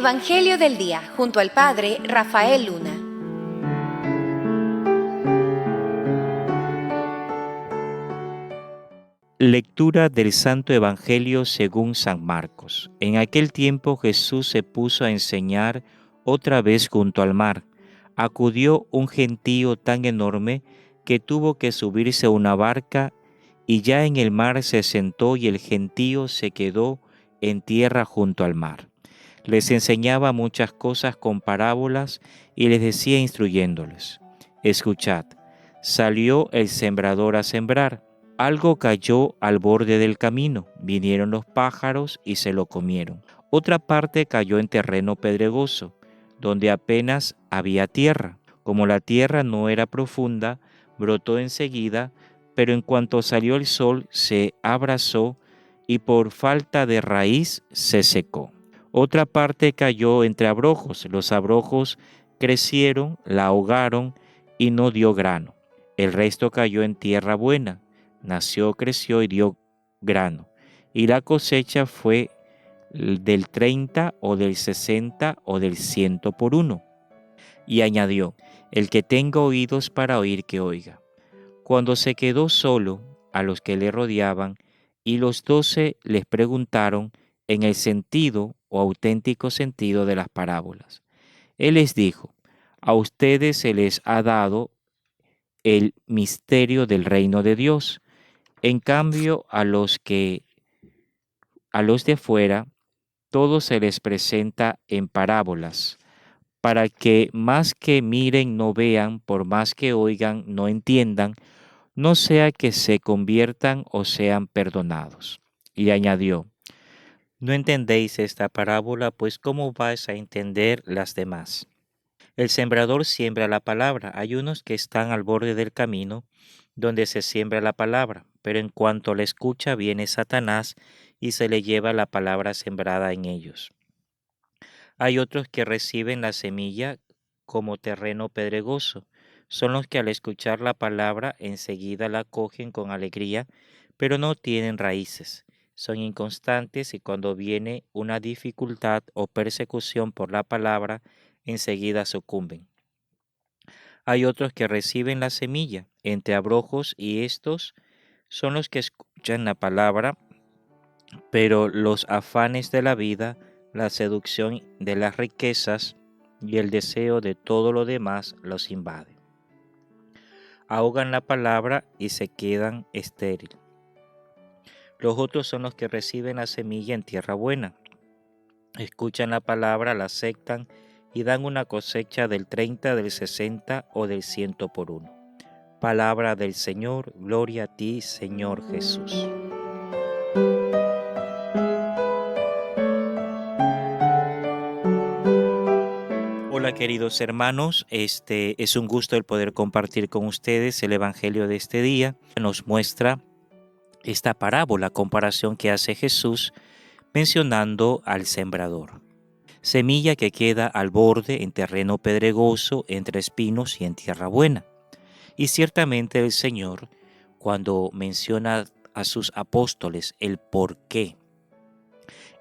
Evangelio del Día, junto al Padre Rafael Luna. Lectura del Santo Evangelio según San Marcos. En aquel tiempo Jesús se puso a enseñar otra vez junto al mar. Acudió un gentío tan enorme que tuvo que subirse a una barca y ya en el mar se sentó y el gentío se quedó en tierra junto al mar. Les enseñaba muchas cosas con parábolas y les decía instruyéndoles: Escuchad, salió el sembrador a sembrar. Algo cayó al borde del camino, vinieron los pájaros y se lo comieron. Otra parte cayó en terreno pedregoso, donde apenas había tierra. Como la tierra no era profunda, brotó enseguida, pero en cuanto salió el sol se abrasó y por falta de raíz se secó. Otra parte cayó entre abrojos. Los abrojos crecieron, la ahogaron y no dio grano. El resto cayó en tierra buena. Nació, creció y dio grano. Y la cosecha fue del 30 o del 60 o del 100 por uno. Y añadió: El que tenga oídos para oír, que oiga. Cuando se quedó solo, a los que le rodeaban, y los 12 les preguntaron en el sentido o auténtico sentido de las parábolas. Él les dijo: A ustedes se les ha dado el misterio del reino de Dios. En cambio, a los de fuera, todo se les presenta en parábolas, para que más que miren no vean, por más que oigan no entiendan, no sea que se conviertan o sean perdonados. Y añadió: No entendéis esta parábola, pues ¿cómo vais a entender las demás? El sembrador siembra la palabra. Hay unos que están al borde del camino donde se siembra la palabra, pero en cuanto la escucha viene Satanás y se le lleva la palabra sembrada en ellos. Hay otros que reciben la semilla como terreno pedregoso. Son los que al escuchar la palabra enseguida la cogen con alegría, pero no tienen raíces. Son inconstantes y cuando viene una dificultad o persecución por la palabra, enseguida sucumben. Hay otros que reciben la semilla entre abrojos y estos son los que escuchan la palabra, pero los afanes de la vida, la seducción de las riquezas y el deseo de todo lo demás los invaden. Ahogan la palabra y se quedan estériles. Los otros son los que reciben la semilla en tierra buena. Escuchan la palabra, la aceptan y dan una cosecha del 30, del 60 o del 100 por uno. Palabra del Señor, gloria a ti, Señor Jesús. Hola queridos hermanos, es un gusto el poder compartir con ustedes el Evangelio de este día. Nos muestra esta parábola, comparación que hace Jesús mencionando al sembrador. Semilla que queda al borde en terreno pedregoso, entre espinos y en tierra buena. Y ciertamente el Señor, cuando menciona a sus apóstoles el por qué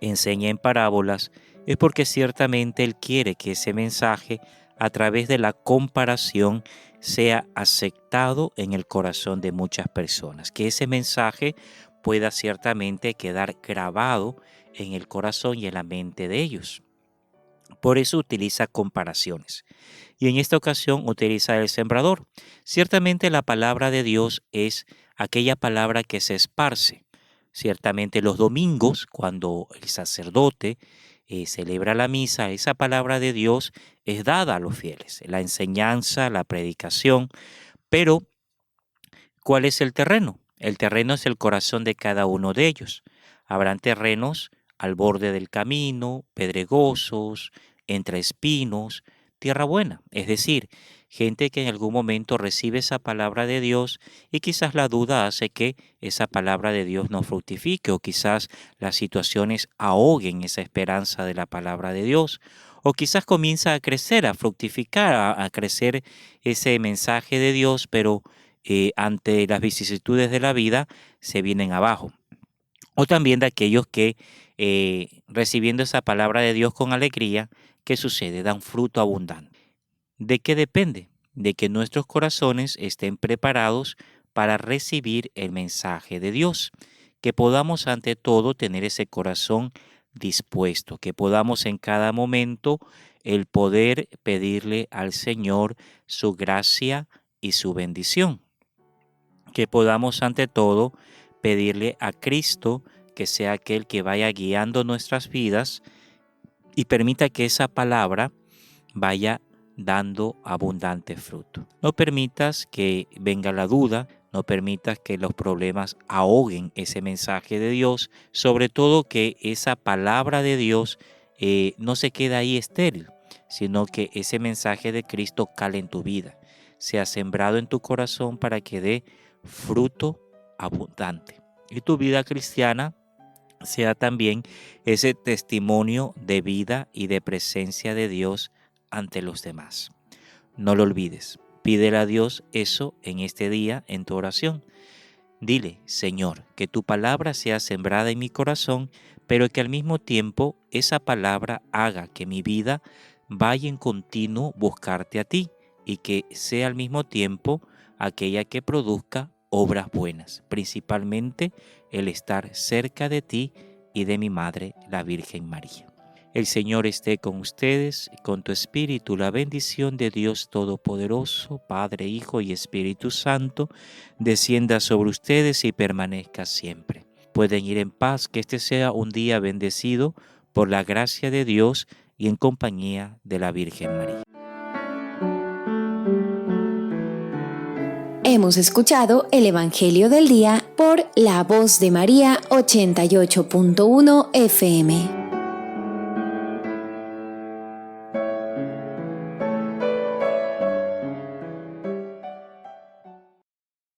enseña en parábolas, es porque ciertamente Él quiere que ese mensaje, a través de la comparación, sea aceptado en el corazón de muchas personas, que ese mensaje pueda ciertamente quedar grabado en el corazón y en la mente de ellos. Por eso utiliza comparaciones. Y en esta ocasión utiliza el sembrador. Ciertamente la palabra de Dios es aquella palabra que se esparce. Ciertamente los domingos, cuando el sacerdote celebra la misa, esa palabra de Dios es dada a los fieles. La enseñanza, la predicación. Pero, ¿cuál es el terreno? El terreno es el corazón de cada uno de ellos. Habrán terrenos al borde del camino, pedregosos, entre espinos, tierra buena, es decir, gente que en algún momento recibe esa palabra de Dios y quizás la duda hace que esa palabra de Dios no fructifique o quizás las situaciones ahoguen esa esperanza de la palabra de Dios o quizás comienza a crecer, a fructificar, a crecer ese mensaje de Dios, pero ante las vicisitudes de la vida se vienen abajo. o también de aquellos que recibiendo esa palabra de Dios con alegría, ¿qué sucede? Dan fruto abundante. ¿De qué depende? De que nuestros corazones estén preparados para recibir el mensaje de Dios, que podamos ante todo tener ese corazón dispuesto, que podamos en cada momento el poder pedirle al Señor su gracia y su bendición, que podamos ante todo pedirle a Cristo que sea aquel que vaya guiando nuestras vidas y permita que esa palabra vaya dando abundante fruto. No permitas que venga la duda, no permitas que los problemas ahoguen ese mensaje de Dios, sobre todo que esa palabra de Dios no se quede ahí estéril, sino que ese mensaje de Cristo cale en tu vida, sea sembrado en tu corazón para que dé fruto abundante. Y tu vida cristiana sea también ese testimonio de vida y de presencia de Dios ante los demás. No lo olvides, pídele a Dios eso en este día en tu oración. Dile, Señor, que tu palabra sea sembrada en mi corazón, pero que al mismo tiempo esa palabra haga que mi vida vaya en continuo buscarte a ti y que sea al mismo tiempo aquella que produzca obras buenas, principalmente el estar cerca de ti y de mi Madre, la Virgen María. El Señor esté con ustedes, con tu espíritu, la bendición de Dios Todopoderoso, Padre, Hijo y Espíritu Santo, descienda sobre ustedes y permanezca siempre. Pueden ir en paz, que este sea un día bendecido por la gracia de Dios y en compañía de la Virgen María. Hemos escuchado el Evangelio del Día por La Voz de María 88.1 FM.